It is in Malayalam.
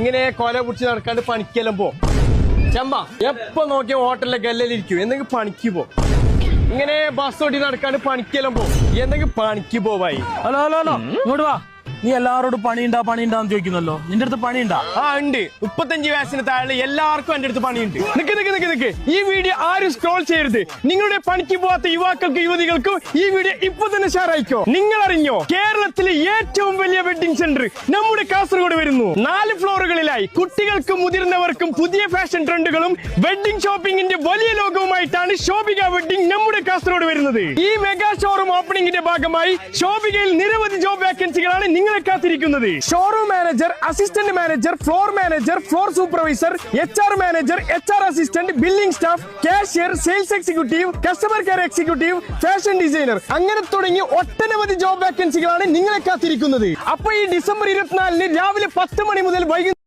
ഇങ്ങനെ കൊല പിടിച്ച് നടക്കാണ്ട് പണിക്കെല്ലാം പോ. ചെമ്പ എപ്പോ നോക്കിയ ഹോട്ടലിലെ ഗല്ലലിരിക്കും. എന്തെങ്കിലും പണിക്ക് പോ. ഇങ്ങനെ ബസ് ഓടി നടക്കാണ്ട് പണിക്കെല്ലാം പോ. എന്തെങ്കിലും പണിക്ക് പോവായി. ഹലോ ഹലോ ഹലോ ഇങ്ങോട്ട് വാ. നീ എല്ലാവരോടും പണിയുണ്ടാന്ന് ചോദിക്കുന്നല്ലോ. നിന്റെ അടുത്ത് പണിയുണ്ടാ? ആ ഉണ്ട്. 35 വയസ്സിന് താഴെ എല്ലാവർക്കും എന്റെ അടുത്ത് പണിയുണ്ട്. നിക്ക് ഈ വീഡിയോ ആരും സ്ക്രോൾ ചെയ്യരുത്. നിങ്ങളുടെ പണിക്ക് പോകാത്ത യുവാക്കൾക്കും യുവതികൾക്കും ഈ വീഡിയോ ഇപ്പൊ തന്നെ ഷെയർ അയക്കോ. നിങ്ങൾ അറിഞ്ഞോ, കേരളത്തിലെ ഏറ്റവും വലിയ വെഡിങ് സെന്റർ നമ്മുടെ കാസർഗോഡ് വരുന്നു. 4 ഫ്ലോറുകളിലായി കുട്ടികൾക്കും മുതിർന്നവർക്കും പുതിയ ഫാഷൻ ട്രെൻഡുകളും വെഡിങ് ഷോപ്പിംഗിന്റെ വലിയ ലോകവുമായിട്ടാണ് ശോഭിക വെഡിങ് നമ്മുടെ കാസർഗോഡ് വരുന്നത്. ഈ മെഗാ ഷോറൂം ഓപ്പണിംഗിന്റെ ഭാഗമായി ശോഭികയിൽ നിരവധി ജോബ് വേക്കൻസികളാണ് നിങ്ങളെ കാത്തിരിക്കുന്നത്. Showroom manager, assistant manager, floor supervisor, HR manager, HR assistant, billing staff, cashier, sales executive, customer care executive, fashion designer, അങ്ങനെ തുടങ്ങി ഒട്ടനവധി ജോബ് വേക്കൻസികളാണ് നിങ്ങളെ കാത്തിരിക്കുന്നത്. അപ്പൊ ഈ ഡിസംബർ 24 രാവിലെ 10 മണി മുതൽ വൈകുന്നേരം